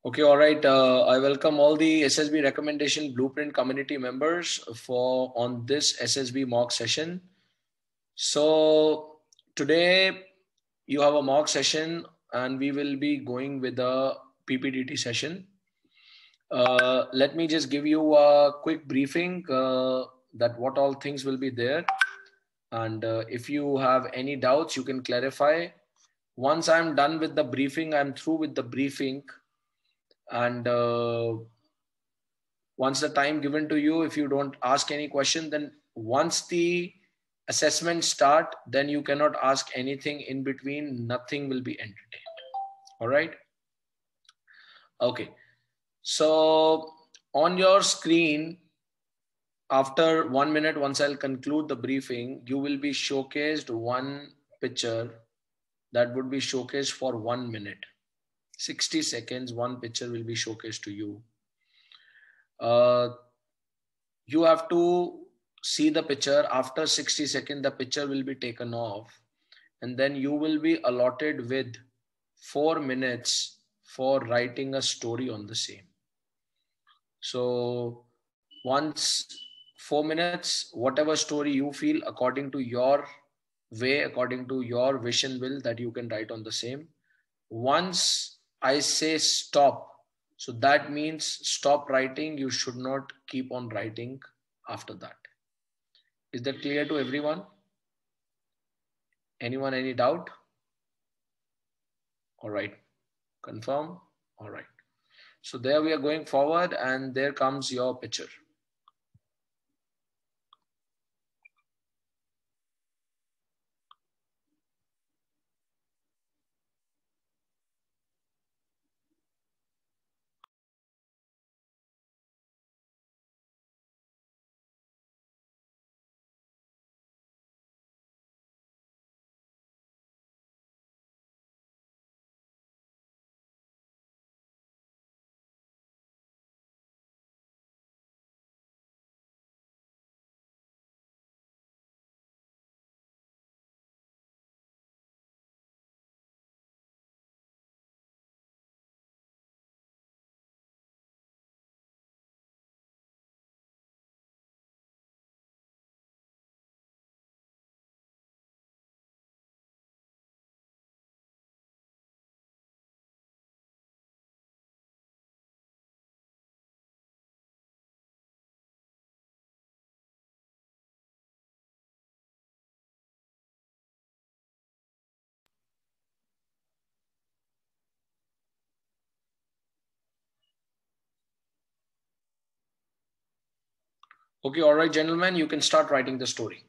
Okay, all right. I welcome all the SSB recommendation blueprint community members for on this SSB mock session. So today you have a mock session and we will be going with a PPTT session. Let me just give you a quick briefing that what all things will be there. And if you have any doubts, you can clarify. Once I'm done with the briefing, I'm through with the briefing. And once the time given to you, if you don't ask any question, then once the assessment start, then you cannot ask anything in between. Nothing will be entertained. All right. Okay. So on your screen, after 1 minute, once I'll conclude the briefing, you will be showcased one picture that would be showcased for 1 minute. 60 seconds, one picture will be showcased to you. You have to see the picture. After 60 seconds, the picture will be taken off, and then you will be allotted with 4 minutes for writing a story on the same. So once 4 minutes, whatever story you feel according to your way, according to your wish and will, that you can write on the same. Once I say stop, so that means stop writing. You should not keep on writing after that. Is that clear to everyone? Anyone, any doubt? All right, confirm. All right. So there we are going forward, and there comes your picture. Okay, all right, gentlemen, you can start writing the story.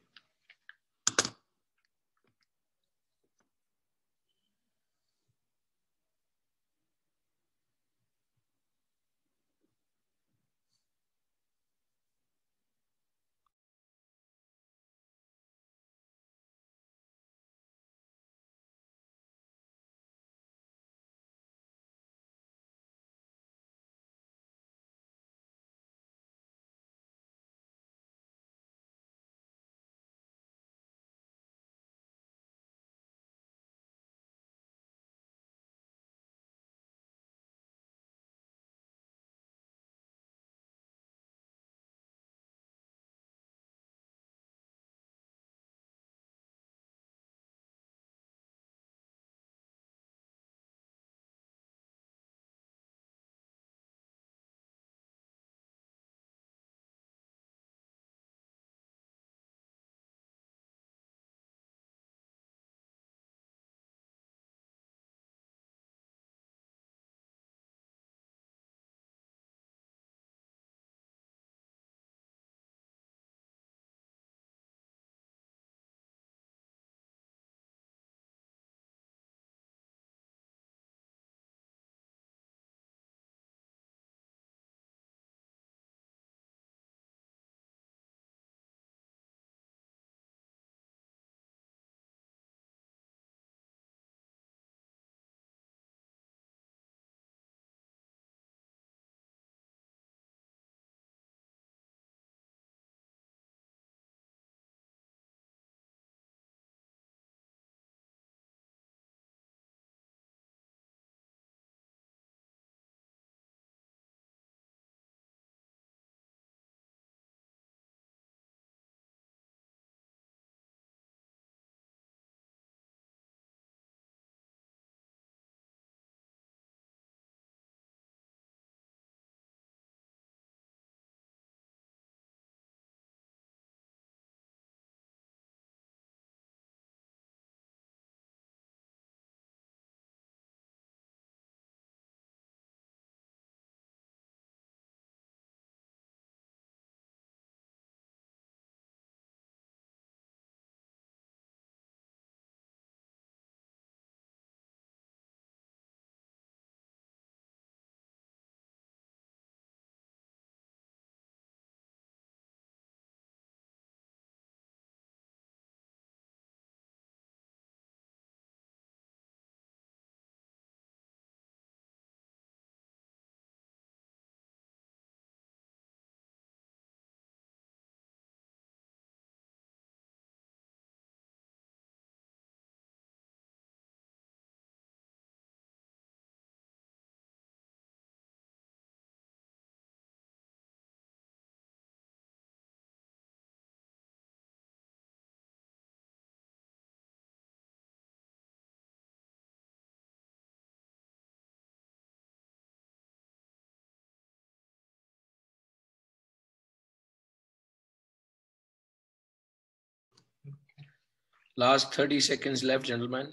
Last 30 seconds left, gentlemen.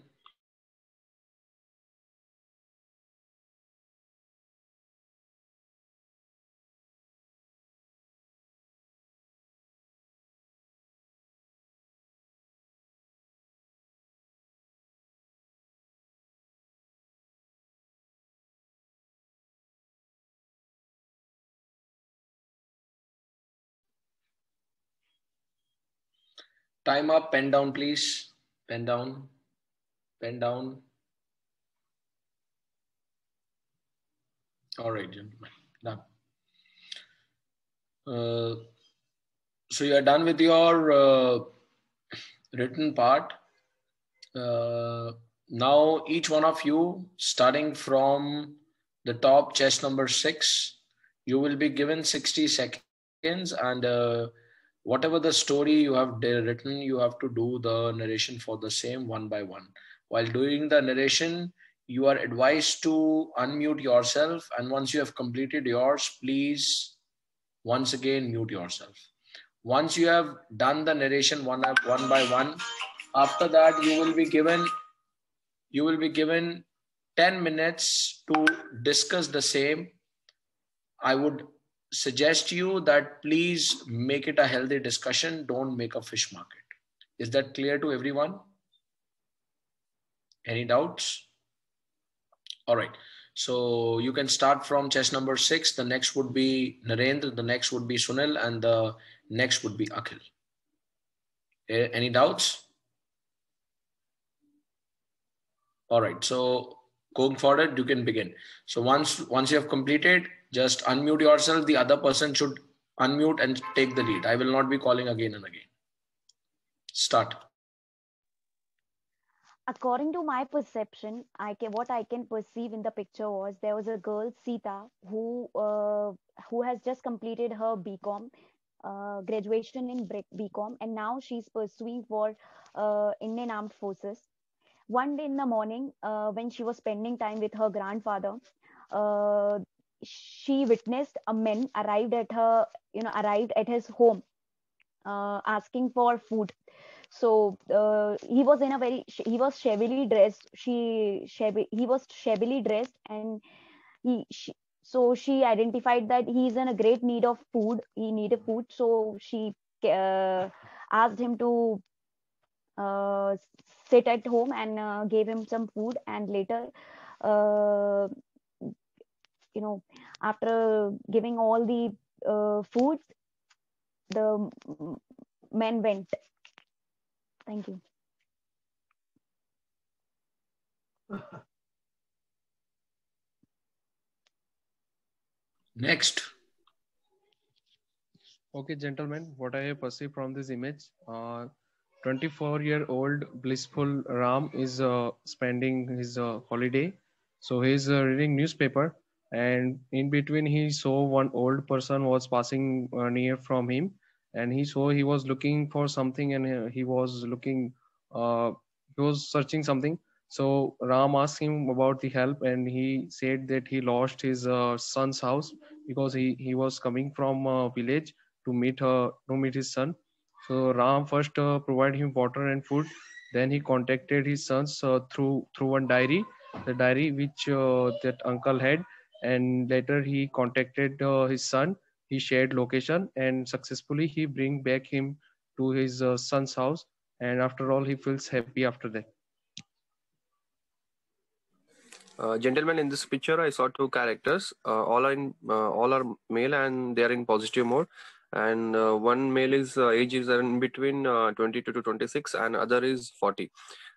Time up, pen down, please. Pen down, pen down. All right, gentlemen, done. So you are done with your written part. Now each one of you, starting from the top, chest number 6, you will be given 60 seconds, and whatever the story you have written, you have to do the narration for the same one by one. While doing the narration, you are advised to unmute yourself, and once you have completed yours, please once again mute yourself. Once you have done the narration one by one, after that you will be given 10 minutes to discuss the same. I would suggest you that please make it a healthy discussion. Don't make a fish market. Is that clear to everyone? Any doubts? All right. So you can start from chess number 6. The next would be Narendra. The next would be Sunil. And the next would be Akhil. Any doubts? All right. So going forward, you can begin. So once you have completed, just unmute yourself. The other person should unmute and take the lead. I will not be calling again and again. Start. According to my perception, what I can perceive in the picture was there was a girl, Sita, who has just completed her BCom, graduation in BCom, and now she's pursuing for Indian Armed Forces. One day in the morning, when she was spending time with her grandfather, she witnessed a man arrived at his home, asking for food. So he was shabbily dressed. He was shabbily dressed, and so she identified that he's in a great need of food. He needed food, so she asked him to uh, sit at home and gave him some food. And later, uh, after giving all the food, the men went. Thank you. Next. Okay, gentlemen, what I have perceived from this image, 24-year-old blissful Ram is spending his holiday. So he's reading newspaper, and in between he saw one old person was passing near from him, and he was looking for something, and he was searching something. So Ram asked him about the help, and he said that he lost his son's house because he was coming from a village to meet his son. So Ram first provided him water and food. Then he contacted his sons through one diary, the diary which that uncle had, and later he contacted his son. He shared location, and successfully he bring back him to his son's house. And after all, he feels happy after that. Gentlemen, in this picture, I saw two characters. All are male, and they are in positive mode. And one male is age is in between 22 to 26, and other is 40.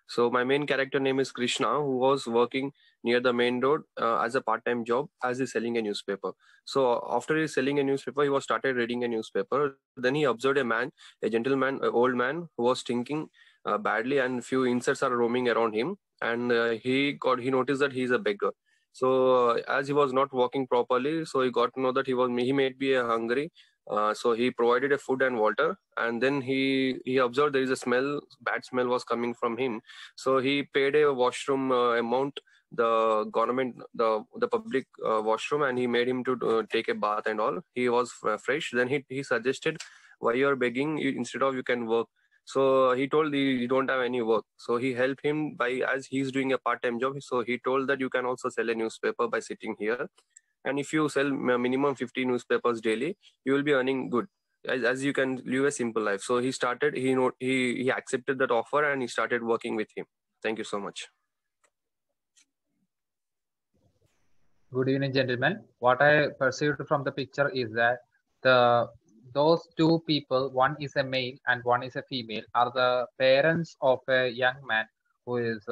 So my main character name is Krishna, who was working near the main road as a part-time job as he's selling a newspaper. So after he's selling a newspaper, he was started reading a newspaper. Then he observed a gentleman, an old man who was stinking badly, and few insects are roaming around him. And he noticed that he's a beggar. So as he was not walking properly, so he got to know that he may be hungry. So he provided a food and water, and then he observed there is a bad smell was coming from him. So he paid a washroom amount, the government, the public washroom, and he made him to take a bath and all. He was fresh. Then he suggested, why you are begging? Instead of you can work. So he told he don't have any work. So he helped him as he's doing a part-time job. So he told that you can also sell a newspaper by sitting here. And if you sell minimum 50 newspapers daily, you will be earning good. As you can live a simple life. So he started, he accepted that offer and he started working with him. Thank you so much. Good evening, gentlemen. What I perceived from the picture is that those two people, one is a male and one is a female, are the parents of a young man who is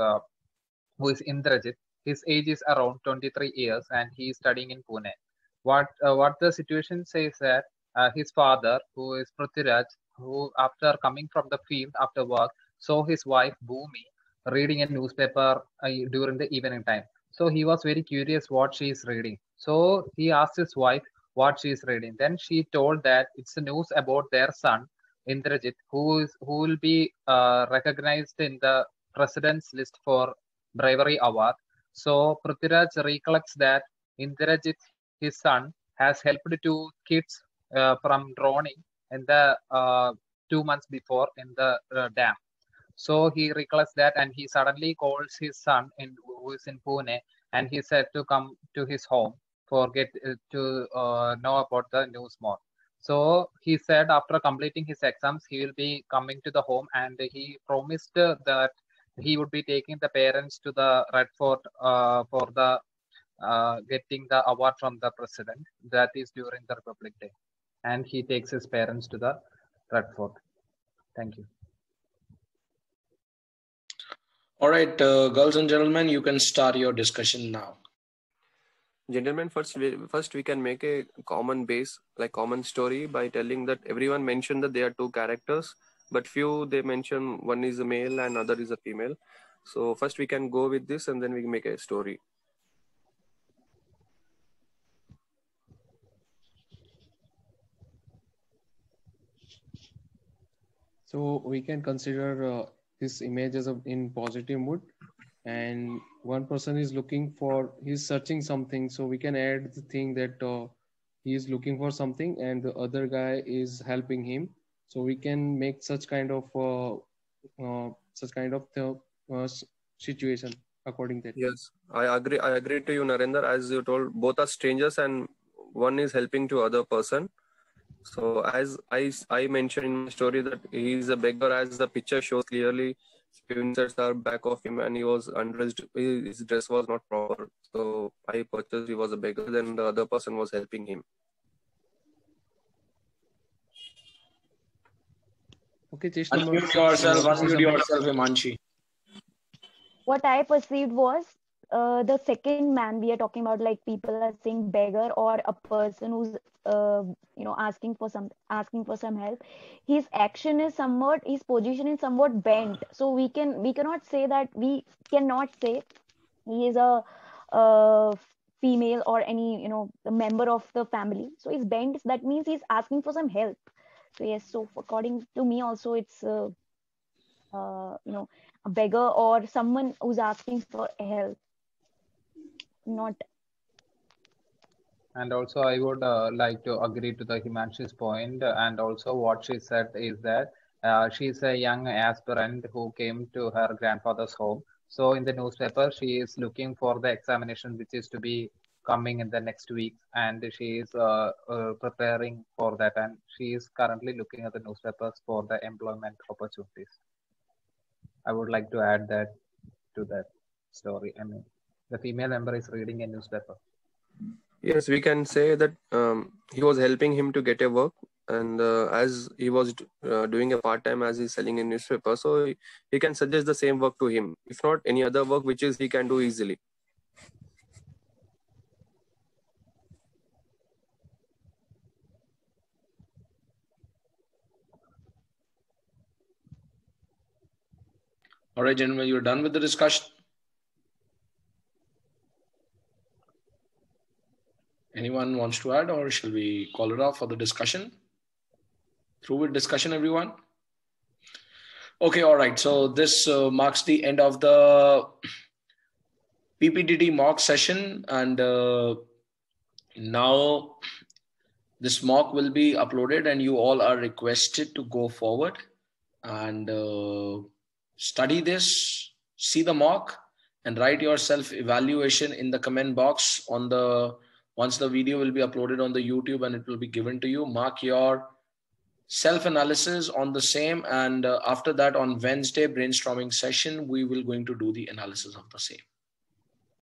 Indrajit. His age is around 23 years and he is studying in Pune. What the situation says that his father, who is Prithviraj, who after coming from the field after work, saw his wife Bhumi reading a newspaper during the evening time. So he was very curious what she is reading. So he asked his wife what she is reading. Then she told that it's a news about their son Indrajit, who will be recognized in the president's list for bravery award. So Prithviraj recollects that Indrajit, his son, has helped two kids from drowning in the 2 months before in the dam. So he recollects that, and he suddenly calls his son, who is in Pune, and he said to come to his home for to know about the news more. So he said after completing his exams, he will be coming to the home, and he promised that he would be taking the parents to the Red Fort for the getting the award from the president. That is during the Republic Day, and he takes his parents to the Red Fort. Thank you. All right, girls and gentlemen, you can start your discussion now. Gentlemen, first we can make a common base, like common story, by telling that everyone mentioned that there are two characters, but few they mention one is a male and other is a female. So first we can go with this and then we can make a story. So we can consider this image as in positive mood, and one person is he's searching something. So we can add the thing that he is looking for something and the other guy is helping him. So we can make such kind of situation according to that. Yes, I agree to you, Narendra. As you told, both are strangers and one is helping to other person. So as I mentioned in my story that he is a beggar, as the picture shows clearly, few inserts are back of him and he was undressed. His dress was not proper. So I purchased he was a beggar, then the other person was helping him. Okay, unmute yourself, Himanshi. What I perceived was the second man we are talking about, like people are saying beggar or a person who's asking for some help. His action is somewhat, his position is somewhat bent. So we cannot say he is a female or any a member of the family. So he's bent. That means he's asking for some help. So yes. So according to me, also it's a beggar or someone who's asking for help. Not. And also, I would like to agree to the Himanshi's point. And also, what she said is that she's a young aspirant who came to her grandfather's home. So, in the newspaper, she is looking for the examination which is to be coming in the next week, and she is preparing for that. And she is currently looking at the newspapers for the employment opportunities. I would like to add that to that story. I mean, the female member is reading a newspaper. Yes, we can say that he was helping him to get a work, and as he was doing a part-time as he's selling a newspaper, so he can suggest the same work to him. If not, any other work which is he can do easily. All right, gentlemen, you're done with the discussion? Anyone wants to add, or shall we call it off for the discussion? Through with discussion, everyone? Okay, all right. So this marks the end of the PPTT mock session. And now this mock will be uploaded and you all are requested to go forward and study this, see the mock, and write your self-evaluation in the comment box on the, once the video will be uploaded on the YouTube and it will be given to you. Mark your self-analysis on the same, and after that on Wednesday brainstorming session, we will going to do the analysis of the same.